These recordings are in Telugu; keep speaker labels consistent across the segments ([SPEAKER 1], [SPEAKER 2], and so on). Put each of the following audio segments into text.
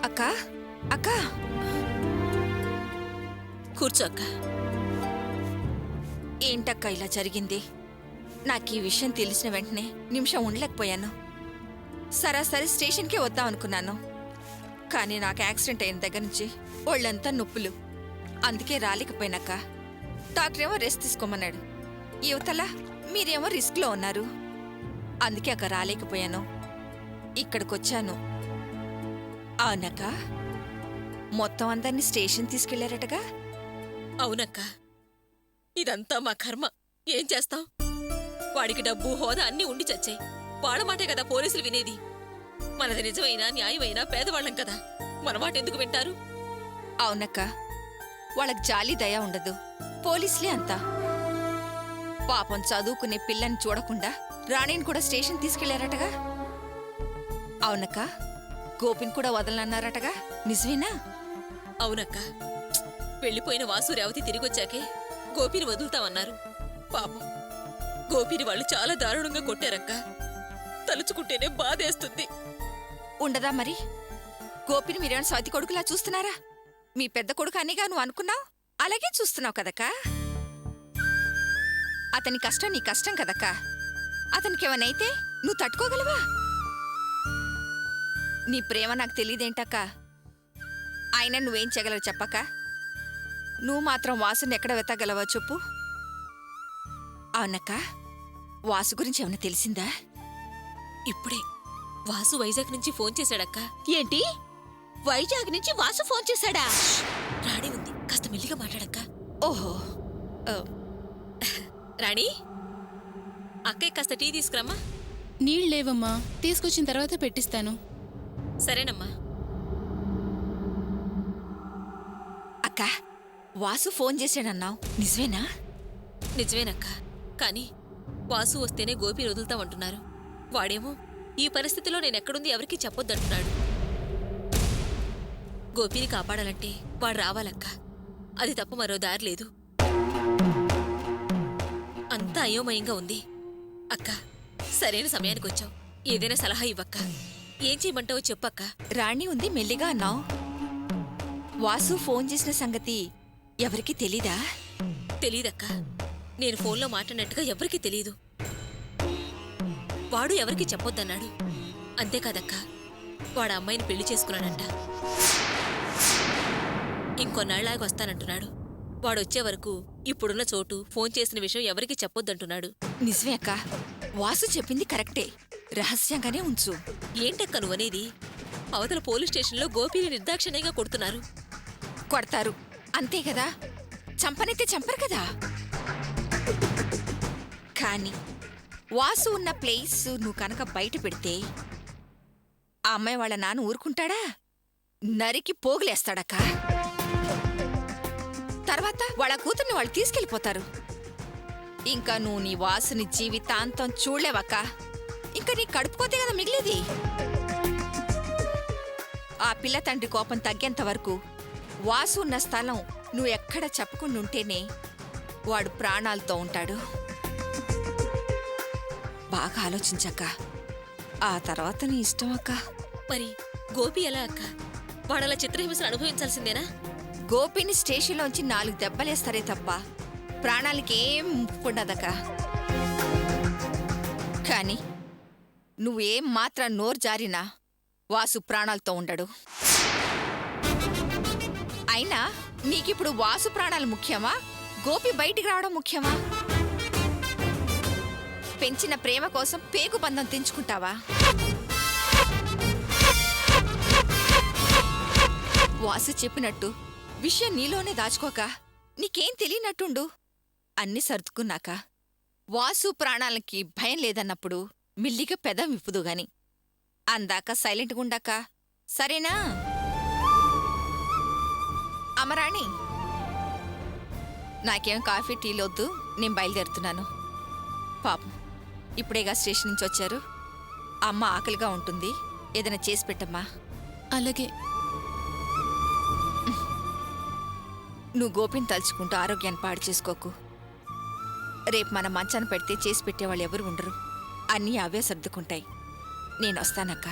[SPEAKER 1] అక్క అక్క
[SPEAKER 2] కూర్చో అక్క.
[SPEAKER 1] ఏంటక్క ఇలా జరిగింది? నాకు ఈ విషయం తెలిసిన వెంటనే నిమిషం ఉండలేకపోయాను. సరాసరి స్టేషన్కే వద్దాం అనుకున్నాను. కానీ నాకు యాక్సిడెంట్ అయిన దగ్గర నుంచి ఒళ్ళంతా నొప్పులు. అందుకే రాలేకపోయినాక డాక్టర్ ఏమో రెస్ట్ తీసుకోమన్నాడు. యువతల మీరేమో రిస్క్లో ఉన్నారు. అందుకే అక్క రాలేకపోయాను. ఇక్కడికొచ్చాను. అవునక్క, మొత్తం అందరినీ స్టేషన్ తీసుకెళ్లారటగా?
[SPEAKER 2] అవునక్క, ఇదంతా మా కర్మ. ఏం చేస్తాం? వాడికి డబ్బు హోదా అన్నీ ఉండి చచ్చాయి. వాళ్ళ మాటే కదా పోలీసులు వినేది. మనది నిజమైనా న్యాయమైనా పేదవాళ్ళం కదా, మన మాట ఎందుకు వింటారు?
[SPEAKER 1] అవునక్క, వాళ్ళకి జాలి దయ ఉండదు. పోలీసులే అంతా. పాపం చదువుకునే పిల్లని చూడకుండా రాణిని కూడా స్టేషన్ తీసుకెళ్లారటగా? అవునక్క, గోపిని కూడా వదలనన్నారటగా? నిజమేనా?
[SPEAKER 2] అవునక్క, వెళ్ళిపోయిన వాసు రేవతి తిరిగొచ్చాకే గోపిని వదులుతామన్నారు. పాపం గోపిని వాళ్ళు చాలా దారుణంగా కొట్టారక్క. తలుచుకుంటేనే బాధేస్తుంది.
[SPEAKER 1] ఉండదా మరి? గోపిని మీరేమైనా స్వాతి కొడుకులా చూస్తున్నారా? మీ పెద్ద కొడుకు అనిగా నువ్వు అనుకున్నావు, అలాగే చూస్తున్నావు కదక్కా. అతని కష్టం నీ కష్టం కదక్కా. అతనికేమనైతే నువ్వు తట్టుకోగలవా? నీ ప్రేమ నాకు తెలియదేంటక్క. ఆయన నువ్వేం చేయగలవు చెప్పక్క? నువ్వు మాత్రం వాసుని ఎక్కడ వెతగలవా చెప్పు? అవునక్క, వాసు గురించి ఏమైనా తెలిసిందా?
[SPEAKER 2] ఇప్పుడే వాసు వైజాగ్ నుంచి ఫోన్ చేశాడక్క.
[SPEAKER 1] ఏంటి? వైజాగ్ నుంచి వాసు ఫోన్ చేశాడా?
[SPEAKER 2] రాణి ఉంది, కాస్త మెల్లిగా మాట్లాడక్క.
[SPEAKER 1] ఓహో,
[SPEAKER 2] రాణి, అక్కయ్య కాస్త టీ తీసుకురమ్మా.
[SPEAKER 3] నీళ్ళేవమ్మా, తీసుకొచ్చిన తర్వాత పెట్టిస్తాను.
[SPEAKER 2] సరేనమ్మా.
[SPEAKER 1] అక్క, వాసు ఫోన్ చేశాడన్నావు, నిజమేనా?
[SPEAKER 2] నిజమేనక్క, కానీ వాసు వస్తేనే గోపి వదులుతామంటున్నారు. వాడేమో ఈ పరిస్థితిలో నేనెక్కడుంది ఎవరికీ చెప్పొద్దంటున్నాడు. గోపిని కాపాడాలంటే వాడు రావాలక్క. అది తప్ప మరో దారి లేదు. అంతా అయోమయంగా ఉంది. అక్క, సరైన సమయానికి వచ్చావు. ఏదైనా సలహా ఇవ్వక్క. ఏం చేయమంటావో చెప్పక్క.
[SPEAKER 1] రాణి ఉంది మెల్లిగా అన్నావు. వాసు ఫోన్ చేసిన సంగతి ఎవరికీ తెలీదా?
[SPEAKER 2] తెలీదక్క. నేను ఫోన్లో మాట్లాడినట్టుగా ఎవరికీ తెలీదు. వాడు ఎవరికీ చెప్పొద్దన్నాడు. అంతేకాదక్క, వాడు అమ్మాయిని పెళ్లి చేసుకున్నాడంట. ఇంకొన్నాళ్ళలాగా వస్తానంటున్నాడు. వాడొచ్చే వరకు ఇప్పుడున్న చోటు, ఫోన్ చేసిన విషయం ఎవరికీ చెప్పొద్దంటున్నాడు.
[SPEAKER 1] నిజమే అక్క, వాసు చెప్పింది కరెక్టే. రహస్యంగానే ఉంచు.
[SPEAKER 2] ఏంటక్క నువ్వనేది? అవతల పోలీస్ స్టేషన్లో గోపిని నిర్దాక్షిణ్యంగా కొడుతున్నారు.
[SPEAKER 1] కొడతారు అంతే కదా, చంపనైతే చంపరు కదా. కానీ వాసు ఉన్న ప్లేస్ నువ్వు కనుక బయట పెడితే ఆ అమ్మాయి వాళ్ళ నాన్న ఊరుకుంటాడా? నరికి పోగులేస్తాడక్క. తర్వాత వాళ్ళ కూతుర్ని వాళ్ళు తీసుకెళ్ళిపోతారు. ఇంకా నువ్వు నీ వాసుని జీవితాంతం చూడలేవక్క. ఇంకా నీ కడుపుకోతే కదా మిగిలేది. ఆ పిల్ల తండ్రి కోపం తగ్గేంత వరకు వాసు ఉన్న స్థలం నువ్వు ఎక్కడ చెప్పుకుంటుంటేనే వాడు ప్రాణాలతో ఉంటాడు. బాగా ఆలోచించక్క. ఆ తర్వాత నీ ఇష్టం అక్క.
[SPEAKER 2] మరి గోపి ఎలా అక్క? వాడలా చిత్రహింసలు అనుభవించాల్సిందేనా?
[SPEAKER 1] గోపిని స్టేషన్లోంచి 4 దెబ్బలేస్తారే తప్ప ప్రాణాలకేం ముప్పుకుండదక్క. కాని నువ్వేం మాత్రం నోరు జారినా వాసు ప్రాణాలతో ఉండడు. అయినా నీకిప్పుడు వాసు ప్రాణాలు ముఖ్యమా, గోపి బయటికి రావడం ముఖ్యమా? పెంచిన ప్రేమ కోసం పేగు బంధం తెంచుకుంటావా? వాసు చెప్పినట్టు విషయం నీలోనే దాచుకోక నీకేం తెలియనట్టుండు. అన్ని సర్దుకున్నాక వాసు ప్రాణాలకి భయం లేదన్నప్పుడు మిల్లిగా పెదం విప్పుదుగాని. అందాక సైలెంట్గా ఉండాక సరేనా? అమరాణి, నాకేం కాఫీ టీలొద్దు, నేను బయలుదేరుతున్నాను. పాపం ఇప్పుడేగా స్టేషన్ నుంచి వచ్చారు. అమ్మ ఆకలిగా ఉంటుంది, ఏదైనా చేసి పెట్టమ్మా.
[SPEAKER 3] అలాగే.
[SPEAKER 1] నువ్వు గోపిని తలుచుకుంటూ ఆరోగ్యాన్ని పాడు చేసుకోకు. రేపు మన మంచాన పెడితే చేసి పెట్టేవాళ్ళు ఎవరు ఉండరు. అన్నీ అవే సర్దుకుంటాయి. నేను వస్తానక్క.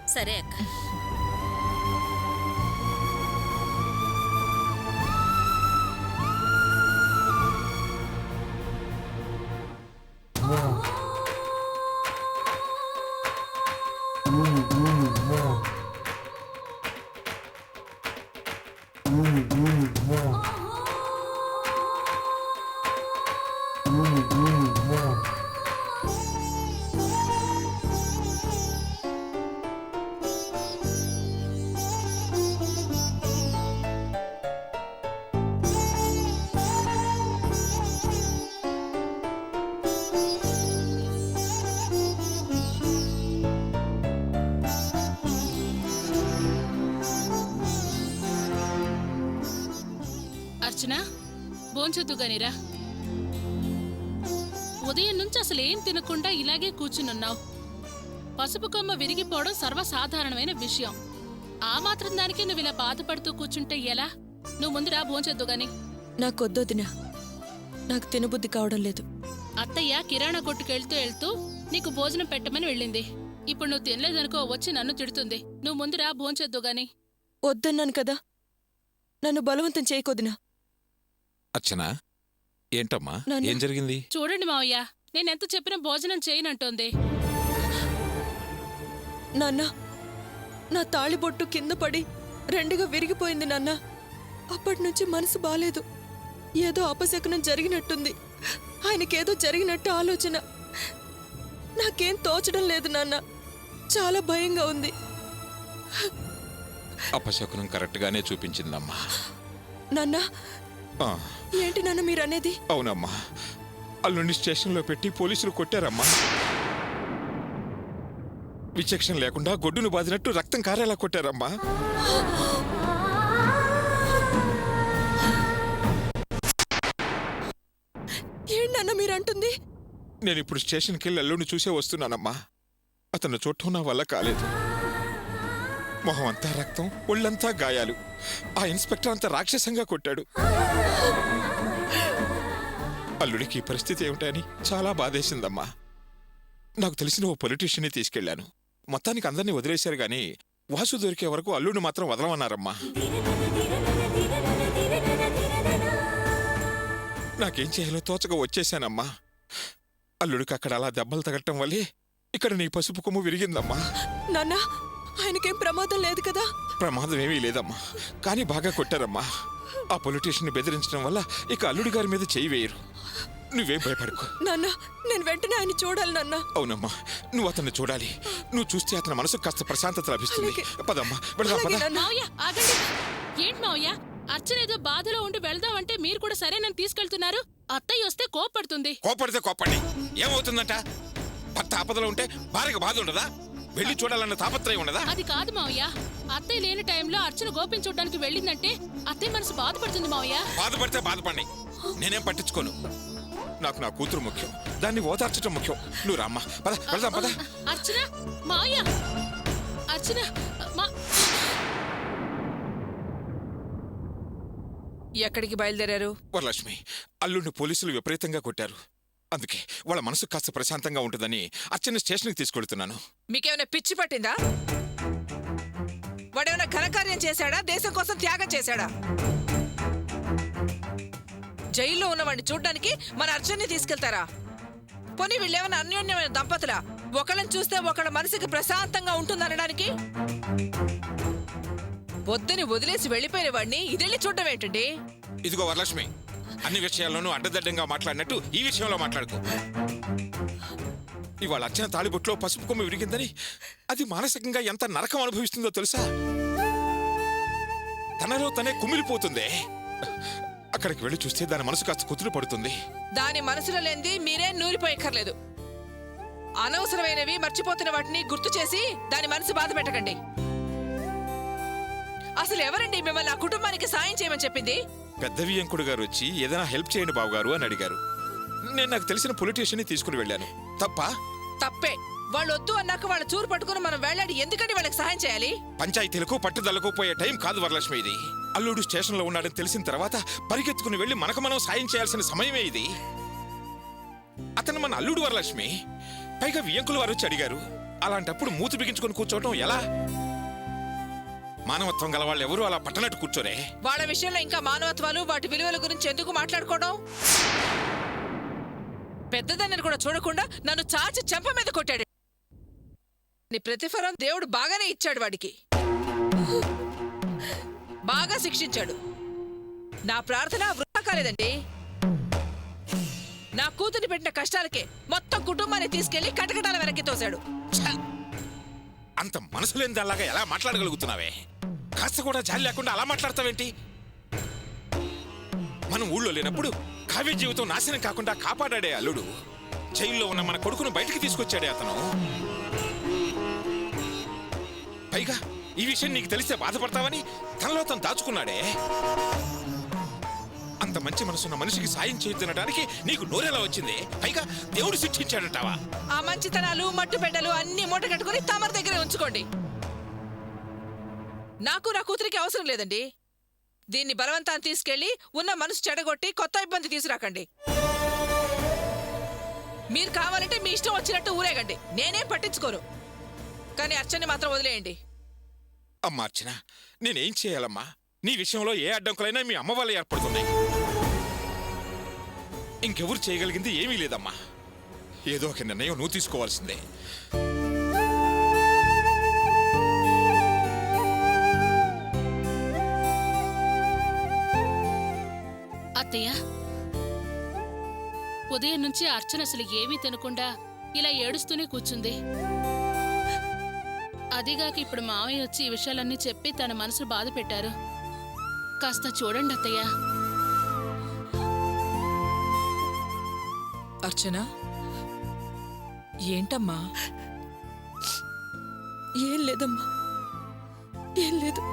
[SPEAKER 2] సరే అక్క.
[SPEAKER 3] అర్చన, భోంచొద్దుగానిరా. ఉదయం నుంచి అసలు ఏం తినకుండా ఇలాగే కూర్చునున్నావు. పసుపు కొమ్మ విరిగిపోవడం సర్వసాధారణమైన విషయం. ఆ మాత్రం దానికి నువ్వు ఇలా బాధపడుతూ కూర్చుంటే ఎలా? నువ్వు ముందురా, భోంచొద్దుగాని.
[SPEAKER 4] నాకొద్దొదినా, నాకు తినబుద్ధి కావడం లేదు.
[SPEAKER 3] అత్తయ్య కిరాణా కొట్టుకెళ్తూ వెళ్తూ నీకు భోజనం పెట్టమని వెళ్ళింది. ఇప్పుడు నువ్వు తినలేదనుకో వచ్చి నన్ను తిడుతుంది. నువ్వు ముందురా, భోంచొద్దుగాని.
[SPEAKER 4] వద్దన్నాను కదా, నన్ను బలవంతం చేయకొదినా.
[SPEAKER 5] అర్చన, ఏంటమ్మా,
[SPEAKER 4] నాన్న.
[SPEAKER 5] ఏం జరిగింది?
[SPEAKER 3] చూడండి మావయ్య, నేనెంత చెప్పినా భోజనం చేయనంటోంది.
[SPEAKER 4] నాన్న, నా తాళిబొట్టు కింద పడి రెండుగా విరిగిపోయింది నాన్న. అప్పటినుంచి మనసు బాలేదు. ఏదో అపశకునం జరిగినట్టుంది. ఆయనకేదో జరిగినట్టు ఆలోచన. నాకేం తోచడం లేదు నాన్న. చాలా భయంగా ఉంది.
[SPEAKER 5] అపశకునం కరెక్ట్గానే చూపించిందమ్మా.
[SPEAKER 4] నాన్న,
[SPEAKER 5] ఆ,
[SPEAKER 4] ఏంటి నాన్న మీరనేది?
[SPEAKER 5] అవునమ్మా, అల్లుండి స్టేషన్లో పెట్టి పోలీసులు కొట్టారమ్మా. విచక్షణ లేకుండా గొడ్డును బాదినట్టు రక్తం కారేలా కొట్టారమ్మా.
[SPEAKER 4] ఏంటన్నా మీరంటుంది?
[SPEAKER 5] నేను ఇప్పుడు స్టేషన్కి వెళ్ళి అల్లుడిని చూసే వస్తున్నానమ్మా. అతను చూడటం నా వల్ల కాలేదు. మొహం అంతా రక్తం, ఒళ్ళంతా గాయాలు. ఆ ఇన్స్పెక్టర్ అంతా రాక్షసంగా కొట్టాడు. అల్లుడికి ఈ పరిస్థితి ఏమిటని చాలా బాధేసిందమ్మా. నాకు తెలిసిన ఓ పొలిటీషియన్ని తీసుకెళ్లాను. మొత్తానికి అందరినీ వదిలేశారు గాని వాసు దొరికే వరకు అల్లుడిని మాత్రం వదలమన్నారమ్మా. నాకేం చేయాలో తోచగా వచ్చేశానమ్మా. అల్లుడికి అక్కడ అలా దెబ్బలు తగలటం వల్లే ఇక్కడ నీ పసుపు కొమ్ము విరిగిందమ్మా.
[SPEAKER 4] నాన్న, ఆయనకేం ప్రమాదం లేదు కదా?
[SPEAKER 5] ప్రమాదం ఏమీ లేదమ్మా, కానీ బాగా కొట్టారమ్మా. ఆ పొలిటీషియన్ని బెదిరించడం వల్ల ఇక అల్లుడి గారి మీద చెయ్యి వేయరు. నువ్వేం భయపడకు
[SPEAKER 4] నాన్న, నేను వెంటనే ఆయన చూడాలి నాన్న.
[SPEAKER 5] అవునమ్మా, నువ్వు అతన్ని చూడాలి. నువ్వు చూస్తే అతని మనసుకు కాస్త ప్రశాంతత లభిస్తుంది.
[SPEAKER 4] అలాగే.
[SPEAKER 5] పదమ్మా, వెళదాం, పద.
[SPEAKER 4] అలాగే నాన్న.
[SPEAKER 3] మావయ్య ఆగండి. ఏంటి మావయ్య, అర్చన ఏదో బాధలో ఉండి వెళ్దామంటే మీరు కూడా సరేనని తీసుకెళ్తున్నారు. అత్తయ్య వస్తే కోపడుతుంది.
[SPEAKER 5] కోపడితే కోపడి ఏమవుతుందంట? భర్త ఆపదలో ఉంటే భార్యకు బాధ ఉండదా? వెళ్ళి చూడాలన్న తాపత్రయం ఉండదా?
[SPEAKER 3] అది కాదు మావయ్య, అత్తయ్య లేని టైంలో అర్చన గోపిని చూడడానికి వెళ్ళిందంటే అత్తయ్య మనసు బాధపడుతుంది మావయ్య.
[SPEAKER 5] బాధపడితే బాధపడి నేనేం పట్టించుకోను. నాకు నా కూతురు ముఖ్యం, దాన్ని ఓదార్చడం ముఖ్యం. నువ్వు రామ్మా, పద, వెళ్దాం, పద.
[SPEAKER 3] అర్చన, మావయ్య, అర్చన,
[SPEAKER 6] ఎక్కడికి బయలుదేరారు?
[SPEAKER 5] వరలక్ష్మి, అల్లుడిని పోలీసులు విపరీతంగా కొట్టారు. అందుకే వాళ్ళ మనసు కాస్త ప్రశాంతంగా ఉంటుందని అర్చన స్టేషన్కి తీసుకెళ్తున్నాను.
[SPEAKER 6] మీకేమైనా పిచ్చి పట్టిందా? వాడేమైనా ఘనకార్యం చేశాడా? దేశం కోసం త్యాగం చేశాడా? జైల్లో ఉన్నవాడిని చూడ్డానికి మన అర్జున్ని తీసుకెళ్తారా? పోనీ వీళ్ళేమైనా అన్యోన్యమైన దంపతులా? ఒకళ్ళని చూస్తే ఒకళ్ళ మనసుకి ప్రశాంతంగా ఉంటుందనడానికి? వద్దని వదిలేసి వెళ్ళిపోయిన వాడిని ఇదెళ్ళి చూడడం ఏంటండి?
[SPEAKER 5] ఇదిగో వరలక్ష్మి, అన్ని విషయాల్లోనూ అడ్డదడ్డంగా మాట్లాడినట్టు ఈ విషయంలో మాట్లాడుకో. ఇవాళ అర్చన తాళిబొట్లో పసుపు కొమ్మ విరిగిందని అది మానసికంగా ఎంత నరకం అనుభవిస్తుందో తెలుసా? తనలో తనే కుమిలిపోతుంది. అక్కడికి వెళ్ళి చూస్తే దాని మనసు కాస్త కుదురు పడుతుంది.
[SPEAKER 6] దాని మనసులో లేనిది మీరేం నూరిపోయక్కర్లేదు. అనవసరమైనవి మర్చిపోతున్న వాటిని గుర్తు చేసి దాని మనసు బాధ పెట్టకండి. అసలు ఎవరండి మిమ్మల్ని ఆ కుటుంబానికి సాయం చేయమని చెప్పింది?
[SPEAKER 5] పెద్ద వియంకుడు గారు వచ్చి ఏదైనా హెల్ప్ చేయండి బాబు గారు అని అడిగారు. నేను నాకు తెలిసిన పొలిటీషియన్ని తీసుకుని వెళ్ళాను. తప్ప?
[SPEAKER 6] తప్పే. వాళ్ళు వద్దు అన్నాక వాళ్ళ చూరు పట్టుకుని మనం వెళ్ళాడి ఎందుకని వాళ్ళకి సహాయం చేయాలి?
[SPEAKER 5] పంచాయతీలకు పట్టుదలకు పోయే టైం కాదు వరలక్ష్మి ఇది. అల్లుడు స్టేషన్లో ఉన్నాడని తెలిసిన తర్వాత పరిగెత్తుకుని వెళ్ళి మనకు మనం సాయం చేయాల్సిన సమయమే ఇది. అతను మన అల్లుడు వరలక్ష్మి. పైగా వియ్యంకులు వారు వచ్చి అడిగారు. అలాంటప్పుడు మూతి బిగించుకొని కూర్చోవటం ఎలా? మానవత్వం గల వాళ్ళు ఎవరు అలా పట్టనట్టు కూర్చోరే.
[SPEAKER 6] వాళ్ళ విషయంలో ఇంకా మానవత్వాలు వాటి విలువల గురించి ఎందుకు మాట్లాడుకోవడం? పెద్దదాన్ని కూడా చూడకుండా నన్ను చాచి చెంప మీద కొట్టాడు. నీ ప్రతిఫలం దేవుడు బాగానే ఇచ్చాడు వాడికి. బాగా శిక్షించాడు. నా ప్రార్థన వృధా కాలేదండి. నా కూతురి పెట్టిన కష్టాలకే మొత్తం కుటుంబాన్ని తీసుకెళ్లి కటకటాల వెనక్కి తోశాడు.
[SPEAKER 5] ఛ! అంత మనసులేని దానిలాగా ఎలా మాట్లాడగలుగుతున్నావే? కాస్త కూడా జాలి లేకుండా అలా మాట్లాడతావేంటి? మనం ఊళ్ళో లేనప్పుడు కావ్య జీవితం నాశనం కాకుండా కాపాడాడే అల్లుడు. జైల్లో ఉన్న మన కొడుకును బయటికి తీసుకొచ్చాడే అతను. పైగా ఈ విషయం నీకు తెలిస్తే బాధపడతావని తనలో తను దాచుకున్నాడే. అంత మంచి మనసున్న మనిషికి సాయం చేయొద్దనడానికి నీకు నోరెలా వచ్చింది? పైగా దేవుడు శిక్షించాడంటావా?
[SPEAKER 6] ఆ మంచితనాలు మట్టు బిడ్డలు అన్ని మూట కట్టుకుని తమరి దగ్గరే ఉంచుకోండి. నాకు నా కూతురికి అవసరం లేదండి. దీన్ని బలవంతాన్ని తీసుకెళ్లి ఉన్న మనసు చెడగొట్టి కొత్త ఇబ్బంది తీసుకురాకండి. మీరు కావాలంటే మీ ఇష్టం వచ్చినట్టు ఊరేగండి, నేనేం పట్టించుకోను. కానీ అర్చన్ని మాత్రం వదిలేయండి.
[SPEAKER 5] అమ్మా అర్చన, నేనేం చేయాలమ్మా? నీ విషయంలో ఏ అడ్డంకులైనా మీ అమ్మ వల్ల ఏర్పడుతున్నాయి. ఇంకెవరు చేయగలిగింది ఏమీ లేదమ్మా. ఏదో ఒక నిర్ణయం నువ్వు తీసుకోవాల్సిందే.
[SPEAKER 3] అత్తయ్య, ఉదయం నుంచి అర్చన అసలు ఏమీ తినకుండా ఇలా ఏడుస్తూనే కూర్చుంది. అదిగాక ఇప్పుడు మావయ్య వచ్చి ఈ విషయాలన్నీ చెప్పి తన మనసు బాధ పెట్టారు. కాస్త చూడండి అత్తయ్య.
[SPEAKER 6] అర్చన, ఏంటమ్మా?
[SPEAKER 4] ఏం లేదమ్మా, ఏం లేదు.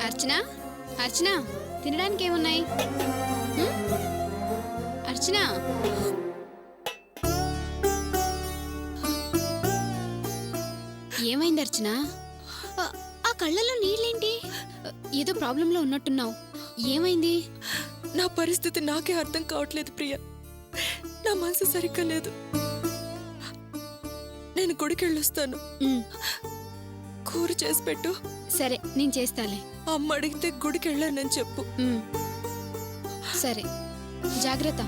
[SPEAKER 7] అర్చన, అర్చన, తినడానికి ఏమున్నాయి? అర్చన, ఏమైంది అర్చన? ఆ కళ్ళల్లో నీళ్ళేంటి? ఏదో ప్రాబ్లంలో ఉన్నట్టున్నావు. ఏమైంది?
[SPEAKER 4] నా పరిస్థితి నాకే అర్థం కావట్లేదు ప్రియ. నా మనసు సరిగ్గా లేదు. నేను గుడికెళ్ళొస్తాను. కూర చేసి పెట్టు.
[SPEAKER 7] సరే, నేను చేస్తాలే.
[SPEAKER 4] అమ్మ అడిగితే గుడికెళ్ళానని చెప్పు.
[SPEAKER 7] సరే, జాగ్రత్త.